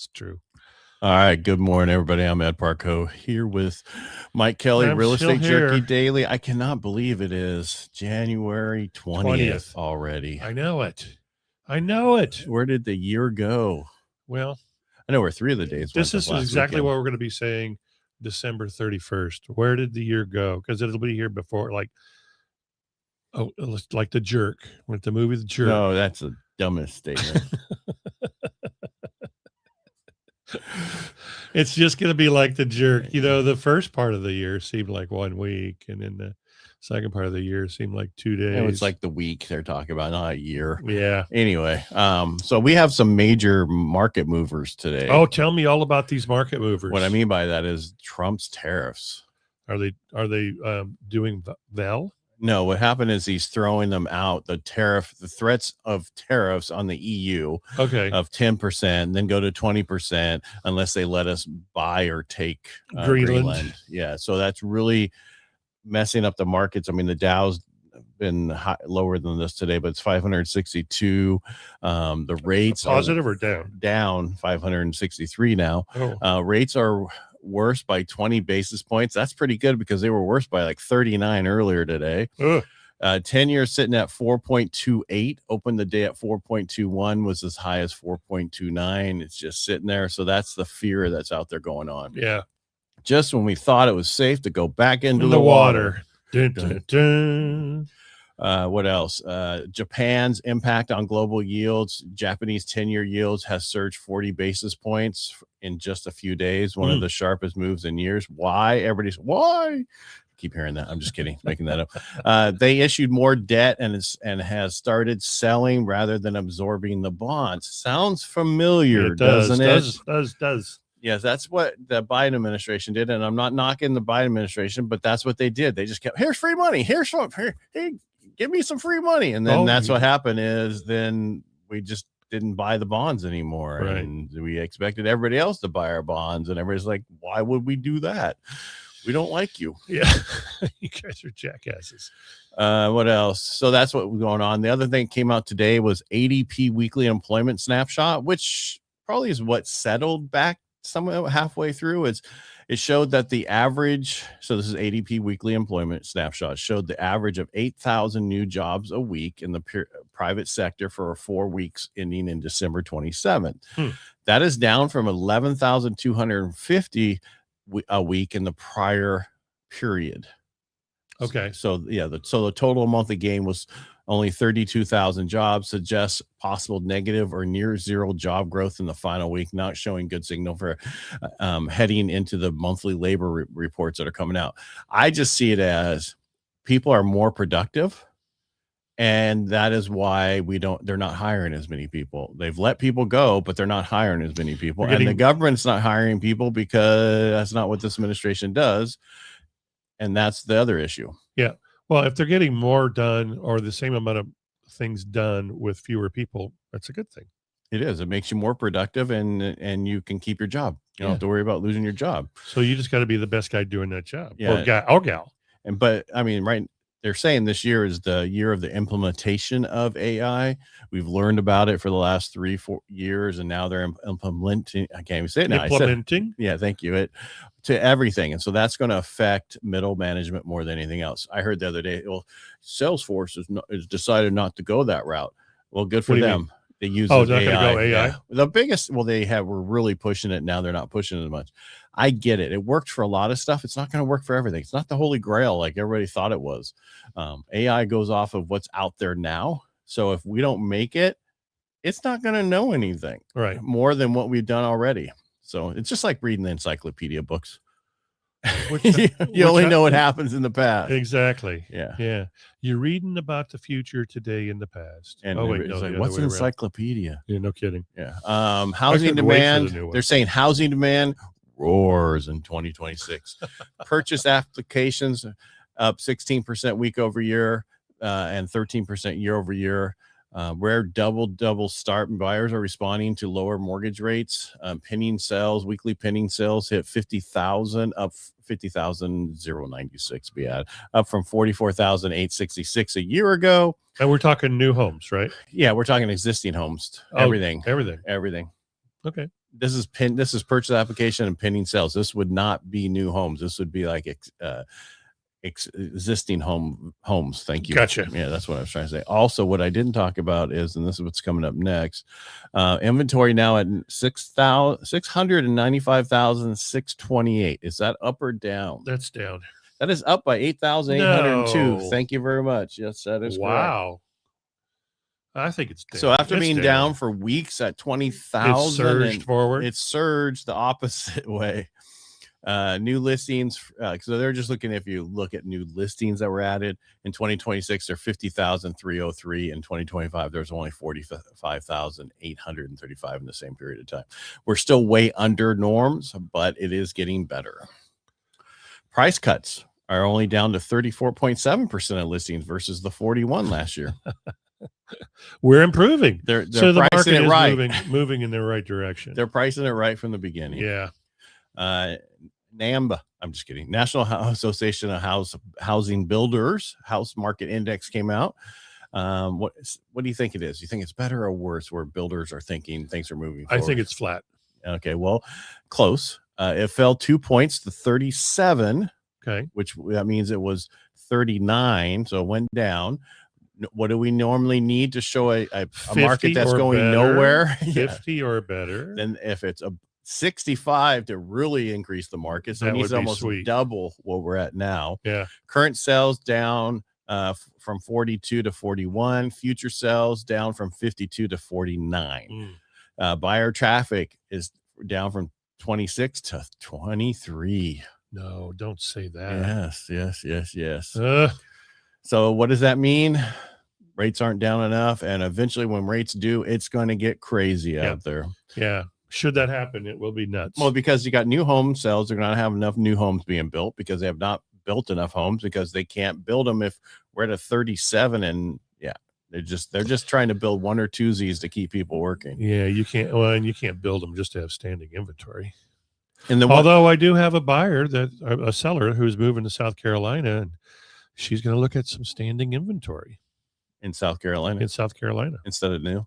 It's true. All right. Good morning, everybody. I'm Ed Parcaut here with Mike Kelly, Real Estate Jerky Daily. I cannot believe it is January 20th already. I know it. Where did the year go? Well, I know where 3 of the days went. This is exactly what we're going to be saying December 31st. Where did the year go? Because it'll be here before, like The Jerk. With the movie The Jerk. No, that's the dumbest statement. It's just going to be like The Jerk. You know, the first part of the year seemed like 1 week, and then the second part of the year seemed like 2 days. And it's like the week they're talking about, not a year. Yeah. Anyway, so we have some major market movers today. Oh, tell me all about these market movers. What I mean by that is Trump's tariffs. Are they doing well? No, what happened is he's throwing them out. The threats of tariffs on the EU of 10%, then go to 20% unless they let us buy or take Greenland. Yeah, so that's really messing up the markets. I mean, the Dow's been lower than this today, but it's 562. The rates positive or down? Down 563 now. Rates are worse by 20 basis points. That's pretty good because they were worse by like 39 earlier today. 10 years sitting at 4.28, opened the day at 4.21, was as high as 4.29. It's just sitting there. So that's the fear that's out there going on. Yeah. Just when we thought it was safe to go back into the water. Dun, dun, dun. What else? Japan's impact on global yields. Japanese 10-year yields has surged 40 basis points in just a few days. One of the sharpest moves in years. Why? Everybody's why? Keep hearing that. I'm just kidding, making that up. They issued more debt and has started selling rather than absorbing the bonds. Sounds familiar, doesn't it? Does. Yes, that's what the Biden administration did, and I'm not knocking the Biden administration, but that's what they did. They just kept, here's free money. Hey, give me some free money. And then that's what happened is then we just didn't buy the bonds anymore. Right. And we expected everybody else to buy our bonds. And everybody's like, why would we do that? We don't like you. Yeah. You guys are jackasses. What else? So that's what was going on. The other thing that came out today was ADP weekly employment snapshot, which probably is what settled back somewhere halfway through. It showed that the average, so this is ADP weekly employment snapshot, showed the average of 8,000 new jobs a week in the private sector for 4 weeks ending in December 27th. That is down from 11,250 a week in the prior period. Okay. So yeah, the total monthly gain was only 32,000 jobs, suggests possible negative or near zero job growth in the final week, not showing good signal for heading into the monthly labor reports that are coming out. I just see it as people are more productive, and that is why they're not hiring as many people. They've let people go, but they're not hiring as many people. And the government's not hiring people because that's not what this administration does. And that's the other issue. Yeah. Well, if they're getting more done or the same amount of things done with fewer people, that's a good thing. It is. It makes you more productive, and you can keep your job. You don't have to worry about losing your job. So you just got to be the best guy doing that job, or guy or gal. But I mean, right? They're saying this year is the year of the implementation of AI. We've learned about it for the last 3-4 years, and now they're implementing. I can't even say it now. Implementing. Yeah, thank you. To everything, and so that's going to affect middle management more than anything else. I heard the other day, well, Salesforce has decided not to go that route. Well, good for them. They use not going to go AI. Yeah. The biggest, we're really pushing it now. They're not pushing it as much. I get it. It worked for a lot of stuff. It's not going to work for everything. It's not the holy grail like everybody thought it was. AI goes off of what's out there now. So if we don't make it, it's not going to know anything more than what we've done already. So it's just like reading the encyclopedia books. You only know what happens in the past. Exactly. Yeah. You're reading about the future today in the past. And what's an encyclopedia? Yeah, no kidding. Yeah. Housing demand. They're saying housing demand roars in 2026. Purchase applications up 16% week over year and 13% year over year. Rare double start buyers are responding to lower mortgage rates. Pending sales, weekly pending sales hit 50,000, up 50,096 up from 44,866 a year ago. And we're talking new homes, right? Yeah, we're talking existing homes. Everything. Okay. This is purchase application and pending sales. This would not be new homes. This would be like existing homes. Thank you. Gotcha. Yeah, that's what I was trying to say. Also, what I didn't talk about is, and this is what's coming up next, inventory now at 695,628. Is that up or down? That's down. That is up by 8,802. No. Thank you very much. Yes, that is correct. Wow. I think it's down. So after being down for weeks at 20,000, it surged forward. It surged the opposite way. New listings. So they're just looking, if you look at new listings that were added in 2026, they're 50,303. In 2025, there's only 45,835 in the same period of time. We're still way under norms, but it is getting better. Price cuts are only down to 34.7% of listings versus the 41 last year. We're improving. They're so the pricing market it is right. moving in the right direction. They're pricing it right from the beginning. Yeah. NAMB, I'm just kidding. National Association of Housing Builders House Market Index came out. What do you think it is? You think it's better or worse, where builders are thinking things are moving forward? I think it's flat. Okay, well, close. It fell 2 points to 37. Okay, which that means it was 39, so it went down. What do we normally need to show a market that's going better, nowhere? 50 or better. Then if it's a 65 to really increase the market, so it needs almost double what we're at now. Yeah. Current sales down from 42 to 41. Future sales down from 52 to 49. Buyer traffic is down from 26 to 23. No, don't say that. Yes. So what does that mean? Rates aren't down enough, and eventually when rates do, it's going to get crazy out there. Yeah. Should that happen, it will be nuts. Well, because you got new home sales, they're going to have enough new homes being built because they have not built enough homes because they can't build them if we're at a 37. And they're just trying to build one or twosies to keep people working. Yeah, you can't. Well, and you can't build them just to have standing inventory. And although I do have a seller who's moving to South Carolina, and she's going to look at some standing inventory in South Carolina. Instead of new.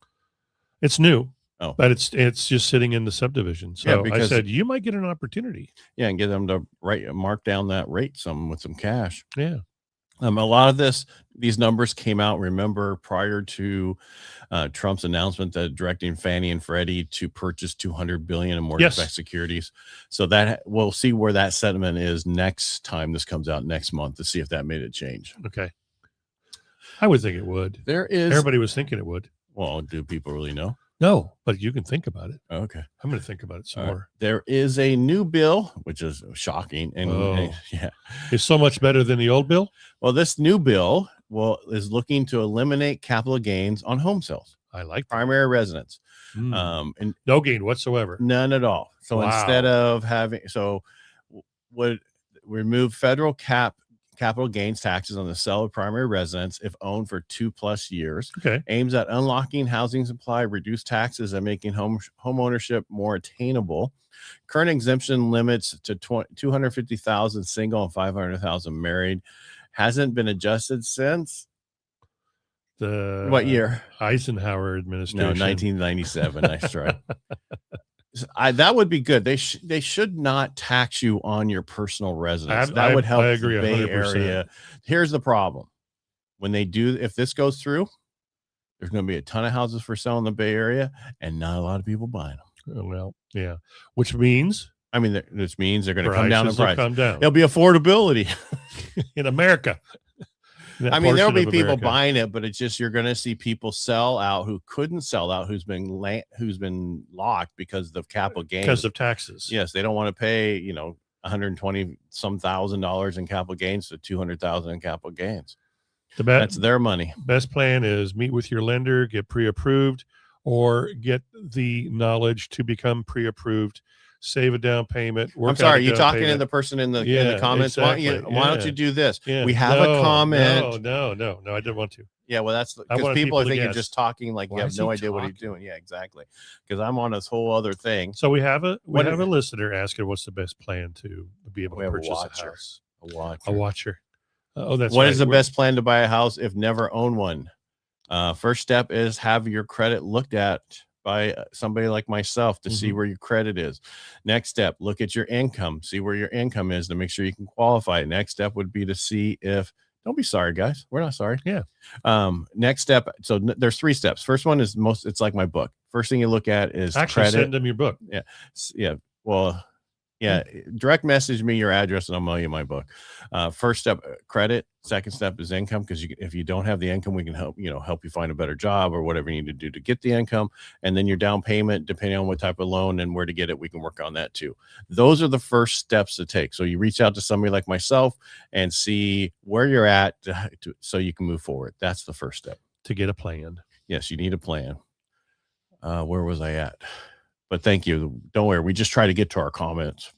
It's new. Oh, but it's just sitting in the subdivision. So I said, you might get an opportunity. Yeah, and get them to mark down that rate with some cash. Yeah. A lot of these numbers came out, remember, prior to Trump's announcement that directing Fannie and Freddie to purchase $200 billion in mortgage-backed securities. So that we'll see where that sentiment is next time this comes out next month to see if that made a change. Okay. I would think it would. Everybody was thinking it would. Well, do people really know? No, but you can think about it. Okay. I'm going to think about it some more. There is a new bill, which is shocking. And it's so much better than the old bill. Well, this new bill is looking to eliminate capital gains on home sales. I like that. Primary residence. And no gain whatsoever. None at all. So instead of would remove federal capital gains taxes on the sale of primary residence if owned for 2+ years. Okay. Aims at unlocking housing supply, reduce taxes, and making home ownership more attainable. Current exemption limits to 250,000 single and 500,000 married. Hasn't been adjusted since what year? Eisenhower administration. No, 1997. Nice try. That would be good. They should not tax you on your personal residence. That would help. I agree. The Bay Area. Here's the problem: when they do, if this goes through, there's going to be a ton of houses for sale in the Bay Area, and not a lot of people buying them. Well, yeah. Which means, this means they're going to come down in price. Come down. It'll be affordability in America. There'll be people buying it, but it's just you're going to see people sell out who couldn't sell out, who's been locked because of capital gains, because of taxes. Yes, they don't want to pay $120-some thousand in capital gains to $200,000 in capital gains. That's their money. Best plan is meet with your lender, get pre-approved, or get the knowledge to become pre-approved. Save a down payment. I'm sorry, you talking to the person in the comments? Exactly. Why don't you do this? Yeah. We have a comment. No, I didn't want to. Yeah, well, that's because people I think you're just talking like you have no idea what he's doing. Yeah, exactly. Because I'm on this whole other thing. So we have a listener asking what's the best plan to be able to purchase a house. A watcher. Oh, that's what is the best plan to buy a house if never own one? First step is have your credit looked at by somebody like myself to see where your credit is. Next step, look at your income, see where your income is to make sure you can qualify. Next step would be to see if, don't be sorry, guys. We're not sorry. Yeah. Next step. So there's 3 steps. First one is it's like my book. First thing you look at is actually credit. send them your book. Yeah. Yeah. Well, yeah. Direct message me your address and I'll mail you my book. First step, credit. Second step is income. Because if you don't have the income, we can help you find a better job or whatever you need to do to get the income. And then your down payment, depending on what type of loan and where to get it, we can work on that too. Those are the first steps to take. So you reach out to somebody like myself and see where you're at so you can move forward. That's the first step. To get a plan. Yes, you need a plan. Where was I at? But thank you. Don't worry. We just try to get to our comments.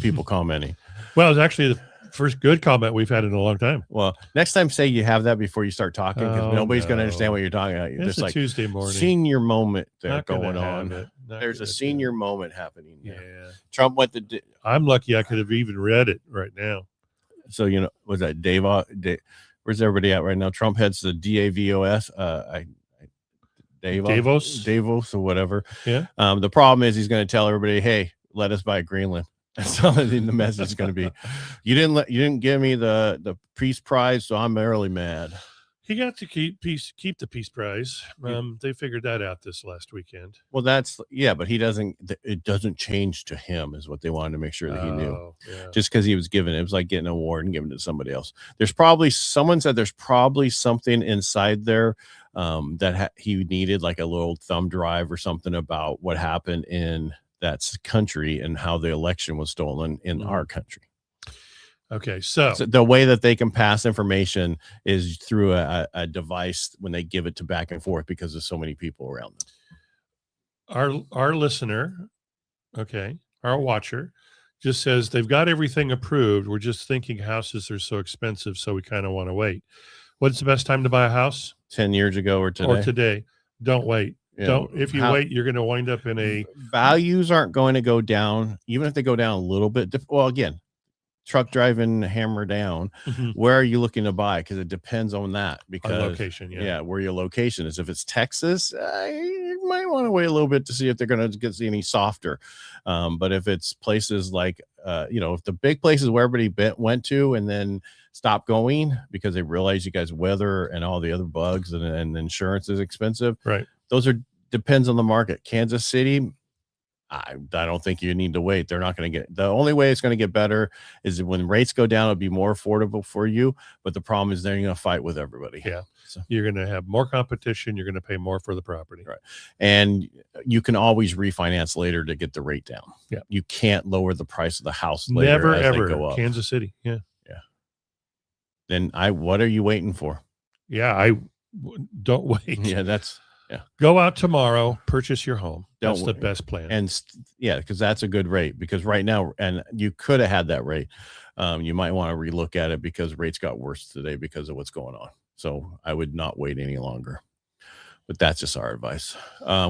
People commenting. Well, it's actually the first good comment we've had in a long time. Well, next time say you have that before you start talking, because nobody's going to understand what you're talking about. It's a Tuesday morning. Senior moment there Not going on. There's a senior moment happening. Yeah. Trump went to. I'm lucky I could have even read it right now. So, was that Dave? Where's everybody at right now? Trump heads to DAVOS. Davos or whatever. Yeah. The problem is he's going to tell everybody, hey, let us buy Greenland. That's all the message is going to be. You didn't give me the peace prize, so I'm really mad. He got to keep the peace prize. They figured that out this last weekend. Well, but he doesn't. It doesn't change to him, is what they wanted to make sure that he knew. Yeah. Just because he was given it was like getting an award and giving it to somebody else. Someone said there's probably something inside there that he needed, like a little thumb drive or something about what happened in that country and how the election was stolen in our country. Okay, so the way that they can pass information is through a device when they give it to back and forth because there's so many people around them. Our listener, okay, our watcher, just says they've got everything approved. We're just thinking houses are so expensive, so we kind of want to wait. What's the best time to buy a house? 10 years ago or today? Or today. Don't wait. Yeah. If you wait, you're going to wind up in a... Values aren't going to go down, even if they go down a little bit. Well, again, truck driving hammer down. Where are you looking to buy? Because it depends on that. Because location, where your location is. If it's Texas, you might want to wait a little bit to see if they're going to get any softer. But if it's places like, if the big places where everybody went to and then stopped going because they realize you guys weather and all the other bugs and insurance is expensive. Right. Those depends on the market. Kansas City, I don't think you need to wait. They're not going to get. The only way it's going to get better is when rates go down. It'll be more affordable for you. But the problem is they're going to fight with everybody. Yeah. So you're going to have more competition. You're going to pay more for the property. Right. And you can always refinance later to get the rate down. Yeah. You can't lower the price of the house later. Never, as ever. They go up. Kansas City. Yeah. Yeah. Then what are you waiting for? Yeah. Don't wait. Yeah. Go out tomorrow, purchase your home. That's Don't the wait. best plan. And because that's a good rate. Because right now, and you could have had that rate. You might want to relook at it because rates got worse today because of what's going on. So I would not wait any longer. But that's just our advice.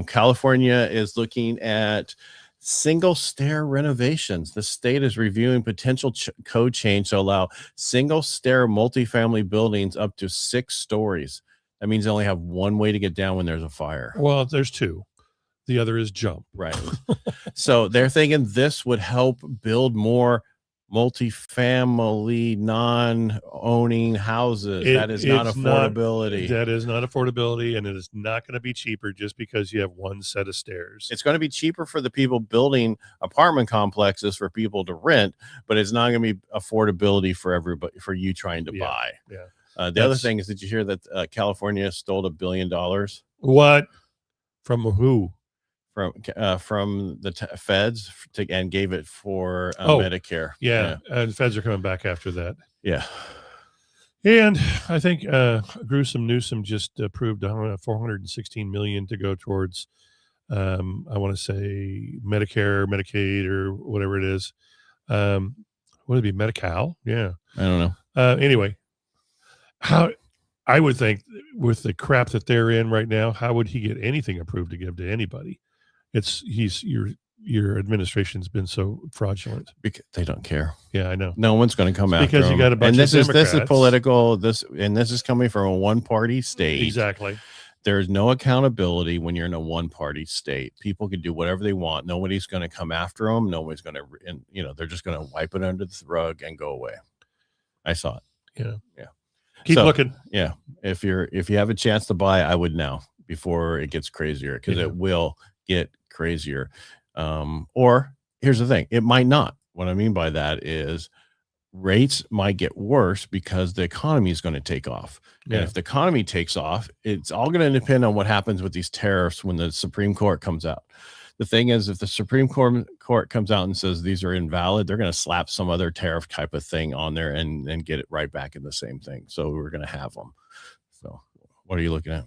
California is looking at single stair renovations. The state is reviewing potential code change to allow single stair multifamily buildings up to 6 stories. That means they only have one way to get down when there's a fire. Well, there's 2. The other is jump. Right. So they're thinking this would help build more multifamily non-owning houses. That is not affordability. That is not affordability, and it is not going to be cheaper just because you have one set of stairs. It's going to be cheaper for the people building apartment complexes for people to rent, but it's not going to be affordability for everybody, for you trying to buy. Yeah. The other thing is, did you hear that California stole $1 billion? What? From who? From the feds and gave it for Medicare. Yeah. And feds are coming back after that. Yeah. And I think Gruesome Newsom just approved $416 million to go towards, I want to say Medicare, Medicaid, or whatever it is. Would it be Medi-Cal? Yeah. I don't know. Anyway. How I would think with the crap that they're in right now, how would he get anything approved to give to anybody? Your administration's been so fraudulent because they don't care. Yeah, I know. No one's going to come after because you got a bunch and of Democrats. This is political. This is coming from a one party state. Exactly. there's no accountability when you're in a one-party state. People can do whatever they want. Nobody's going to come after them. Nobody's going to, they're just going to wipe it under the rug and go away. I saw it. Yeah. Keep looking. Yeah. If you have a chance to buy, I would now before it gets crazier, because it will get crazier. Or here's the thing. It might not. What I mean by that is rates might get worse because the economy is going to take off. Yeah. And if the economy takes off, it's all going to depend on what happens with these tariffs when the Supreme Court comes out. The thing is, if the Supreme Court comes out and says these are invalid, they're going to slap some other tariff type of thing on there and get it right back in the same thing. So we're going to have them. So what are you looking at?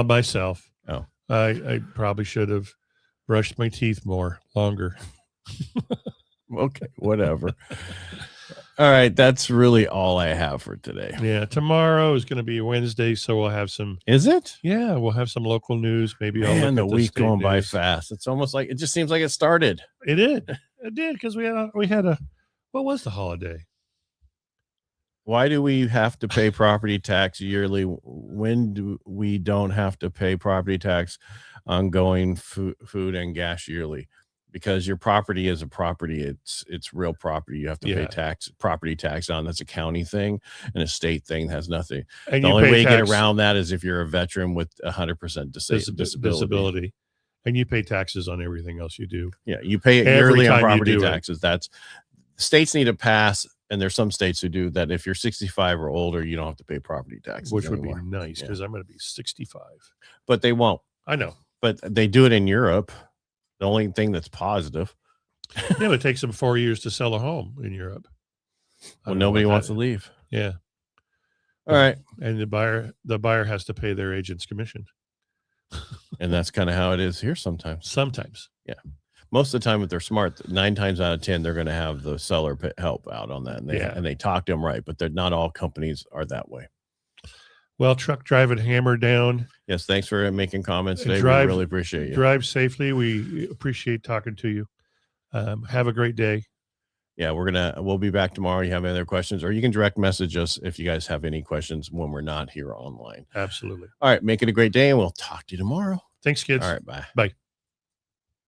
Myself. Oh, I probably should have brushed my teeth longer. Okay, whatever. All right, that's really all I have for today. Yeah, tomorrow is going to be Wednesday, so we'll have some. Is it? Yeah, we'll have some local news. Maybe I'll look the at week going news. by fast. It's almost like it just seems like it started. It did. It did, because we had a what was the holiday? Why do we have to pay property tax yearly? When do we don't have to pay property tax on going food and gas yearly? Because your property is a property. It's real property. You have to pay property tax on. That's a county thing, and a state thing has nothing. And the only way you get around that is if you're a veteran with 100% disability. And you pay taxes on everything else you do. Yeah, you pay it yearly on property taxes. That's states need to pass, and there's some states who do that. If you're 65 or older, you don't have to pay property taxes, which would be nice, because I'm going to be 65. But they won't. I know. But they do it in Europe. The only thing that's positive. Yeah, but it takes them 4 years to sell a home in Europe. Well, nobody wants to leave. Yeah. All right. And the buyer has to pay their agent's commission. And that's kind of how it is here sometimes. Sometimes. Yeah. Most of the time, if they're smart, 9 times out of 10, they're going to have the seller help out on that. And they talk to them right, but they're not all companies are that way. Well, truck driving hammer down. Yes, thanks for making comments today. We really appreciate you. Drive safely. We appreciate talking to you. Have a great day. Yeah, we'll be back tomorrow. You have any other questions, or you can direct message us if you guys have any questions when we're not here online. Absolutely. All right, make it a great day, and we'll talk to you tomorrow. Thanks, kids. All right, bye. Bye.